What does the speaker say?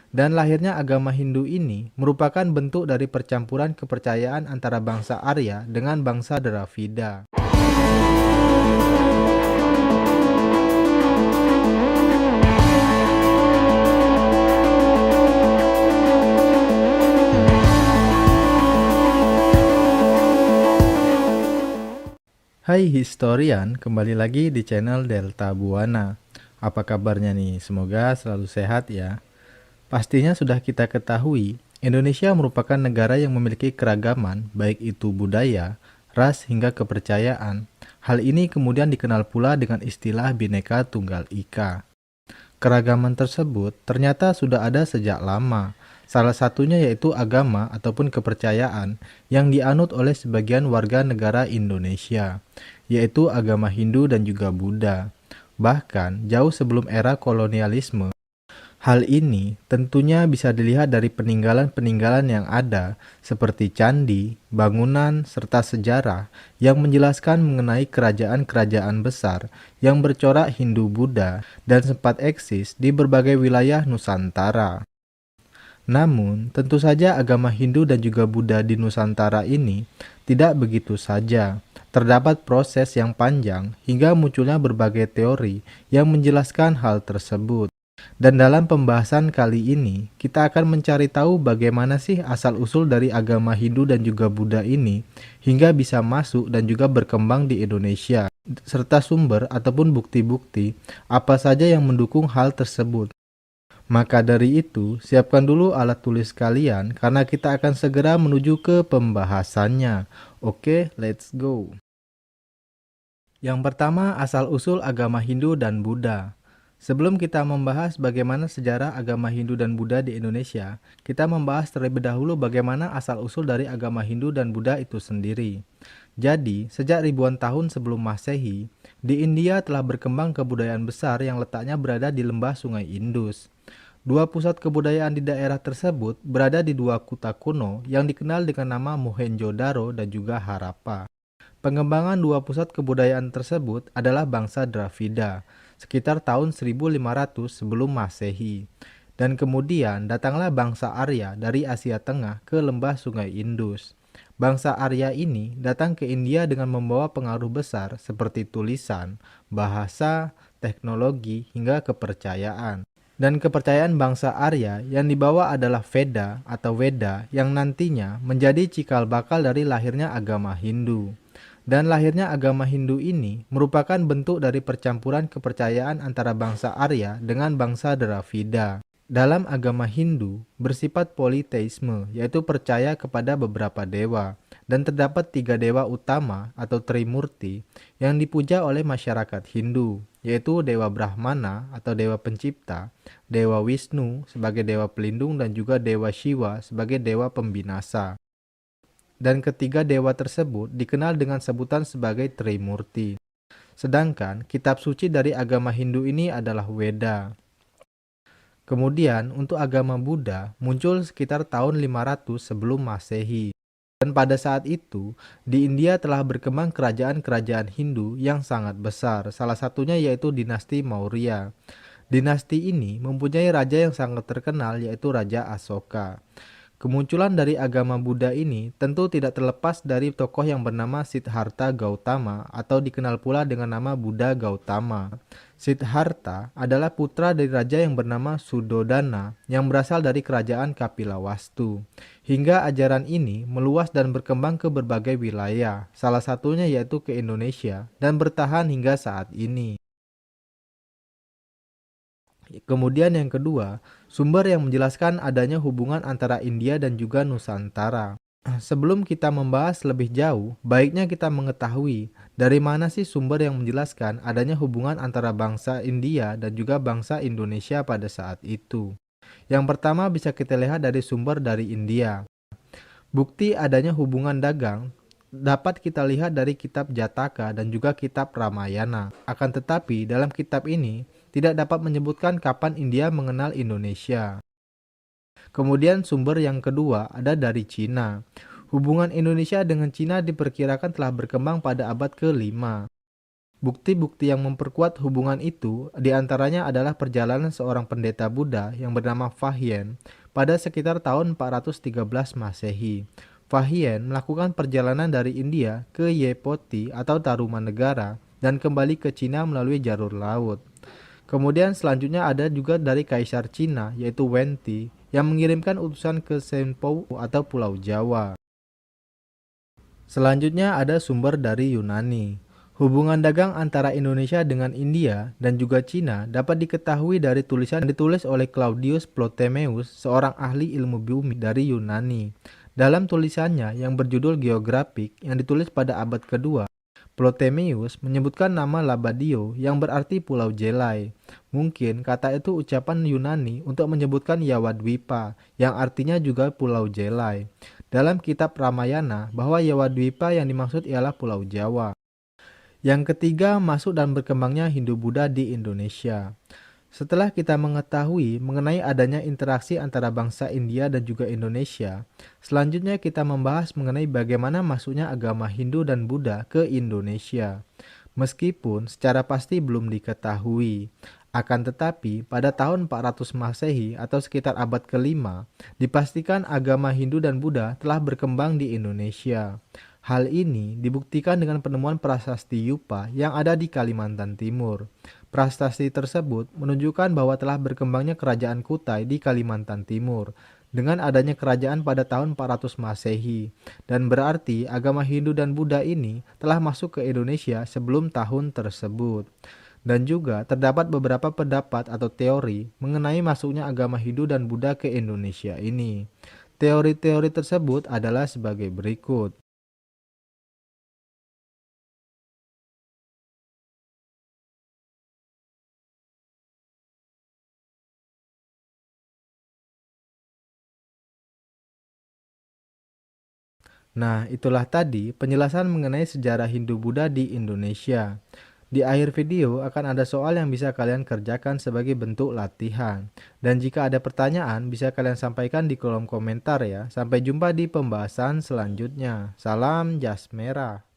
Dan lahirnya agama Hindu ini merupakan bentuk dari percampuran kepercayaan antara bangsa Arya dengan bangsa Dravida. Hai historian, kembali lagi di channel Delta Buana. Apa kabarnya nih? Semoga selalu sehat ya. Pastinya sudah kita ketahui, Indonesia merupakan negara yang memiliki keragaman, baik itu budaya, ras, hingga kepercayaan. Hal ini kemudian dikenal pula dengan istilah Bhinneka Tunggal Ika. Keragaman tersebut ternyata sudah ada sejak lama. Salah satunya yaitu agama ataupun kepercayaan yang dianut oleh sebagian warga negara Indonesia, yaitu agama Hindu dan juga Buddha. Bahkan jauh sebelum era kolonialisme. Hal ini tentunya bisa dilihat dari peninggalan-peninggalan yang ada, seperti candi, bangunan, serta sejarah yang menjelaskan mengenai kerajaan-kerajaan besar yang bercorak Hindu-Buddha dan sempat eksis di berbagai wilayah Nusantara. Namun, tentu saja agama Hindu dan juga Buddha di Nusantara ini tidak begitu saja. Terdapat proses yang panjang hingga munculnya berbagai teori yang menjelaskan hal tersebut. Dan dalam pembahasan kali ini, kita akan mencari tahu bagaimana sih asal-usul dari agama Hindu dan juga Buddha ini hingga bisa masuk dan juga berkembang di Indonesia, serta sumber ataupun bukti-bukti apa saja yang mendukung hal tersebut. Maka dari itu, siapkan dulu alat tulis kalian karena kita akan segera menuju ke pembahasannya. Oke, let's go. Yang pertama, asal-usul agama Hindu dan Buddha. Sebelum kita membahas bagaimana sejarah agama Hindu dan Buddha di Indonesia, kita membahas terlebih dahulu bagaimana asal-usul dari agama Hindu dan Buddha itu sendiri. Jadi, sejak ribuan tahun sebelum Masehi, di India telah berkembang kebudayaan besar yang letaknya berada di lembah Sungai Indus. Dua pusat kebudayaan di daerah tersebut berada di dua kota kuno yang dikenal dengan nama Mohenjo-daro dan juga Harappa. Pengembangan dua pusat kebudayaan tersebut adalah bangsa Dravida, sekitar tahun 1500 sebelum Masehi. Dan kemudian datanglah bangsa Arya dari Asia Tengah ke lembah Sungai Indus. Bangsa Arya ini datang ke India dengan membawa pengaruh besar seperti tulisan, bahasa, teknologi, hingga kepercayaan. Dan kepercayaan bangsa Arya yang dibawa adalah Veda atau Weda yang nantinya menjadi cikal bakal dari lahirnya agama Hindu. Dan lahirnya agama Hindu ini merupakan bentuk dari percampuran kepercayaan antara bangsa Arya dengan bangsa Dravida. Dalam agama Hindu bersifat politeisme, yaitu percaya kepada beberapa dewa, dan terdapat tiga dewa utama atau Trimurti yang dipuja oleh masyarakat Hindu, yaitu Dewa Brahmana atau Dewa Pencipta, Dewa Wisnu sebagai Dewa Pelindung, dan juga Dewa Shiva sebagai Dewa Pembinasa. Dan ketiga dewa tersebut dikenal dengan sebutan sebagai Trimurti. Sedangkan kitab suci dari agama Hindu ini adalah Weda. Kemudian untuk agama Buddha muncul sekitar tahun 500 sebelum Masehi. Dan pada saat itu, di India telah berkembang kerajaan-kerajaan Hindu yang sangat besar, salah satunya yaitu dinasti Maurya. Dinasti ini mempunyai raja yang sangat terkenal yaitu Raja Asoka. Kemunculan dari agama Buddha ini tentu tidak terlepas dari tokoh yang bernama Siddhartha Gautama atau dikenal pula dengan nama Buddha Gautama. Siddhartha adalah putra dari raja yang bernama Suddhodana yang berasal dari kerajaan Kapilawastu. Hingga ajaran ini meluas dan berkembang ke berbagai wilayah, salah satunya yaitu ke Indonesia dan bertahan hingga saat ini. Kemudian yang kedua, sumber yang menjelaskan adanya hubungan antara India dan juga Nusantara. Sebelum kita membahas lebih jauh, baiknya kita mengetahui dari mana sih sumber yang menjelaskan adanya hubungan antara bangsa India dan juga bangsa Indonesia pada saat itu. Yang pertama bisa kita lihat dari sumber dari India. Bukti adanya hubungan dagang dapat kita lihat dari kitab Jataka dan juga kitab Ramayana. Akan tetapi dalam kitab ini tidak dapat menyebutkan kapan India mengenal Indonesia. Kemudian sumber yang kedua ada dari Cina. Hubungan Indonesia dengan Cina diperkirakan telah berkembang pada abad ke-5. Bukti-bukti yang memperkuat hubungan itu diantaranya adalah perjalanan seorang pendeta Buddha yang bernama Fahien pada sekitar tahun 413 Masehi. Fahien melakukan perjalanan dari India ke Yepoti atau Tarumanegara dan kembali ke Cina melalui jalur laut. Kemudian selanjutnya ada juga dari Kaisar Cina yaitu Wen Ti yang mengirimkan utusan ke Senpou atau Pulau Jawa. Selanjutnya ada sumber dari Yunani. Hubungan dagang antara Indonesia dengan India dan juga Cina dapat diketahui dari tulisan yang ditulis oleh Claudius Ptolemeus, seorang ahli ilmu bumi dari Yunani. Dalam tulisannya yang berjudul Geographic yang ditulis pada abad kedua, Ptolemeus menyebutkan nama Labadio yang berarti Pulau Jelai. Mungkin kata itu ucapan Yunani untuk menyebutkan Yawadwipa yang artinya juga Pulau Jelai. Dalam kitab Ramayana bahwa Yawadwipa yang dimaksud ialah Pulau Jawa. Yang ketiga, masuk dan berkembangnya Hindu-Buddha di Indonesia. Setelah kita mengetahui mengenai adanya interaksi antara bangsa India dan juga Indonesia, selanjutnya kita membahas mengenai bagaimana masuknya agama Hindu dan Buddha ke Indonesia. Meskipun secara pasti belum diketahui, akan tetapi pada tahun 400 Masehi atau sekitar abad kelima, dipastikan agama Hindu dan Buddha telah berkembang di Indonesia. Hal ini dibuktikan dengan penemuan prasasti Yupa yang ada di Kalimantan Timur. Prasasti tersebut menunjukkan bahwa telah berkembangnya kerajaan Kutai di Kalimantan Timur dengan adanya kerajaan pada tahun 400 Masehi, dan berarti agama Hindu dan Buddha ini telah masuk ke Indonesia sebelum tahun tersebut. Dan juga terdapat beberapa pendapat atau teori mengenai masuknya agama Hindu dan Buddha ke Indonesia ini. Teori-teori tersebut adalah sebagai berikut. Nah, itulah tadi penjelasan mengenai sejarah Hindu-Buddha di Indonesia. Di akhir video akan ada soal yang bisa kalian kerjakan sebagai bentuk latihan. Dan jika ada pertanyaan, bisa kalian sampaikan di kolom komentar ya. Sampai jumpa di pembahasan selanjutnya. Salam jas merah.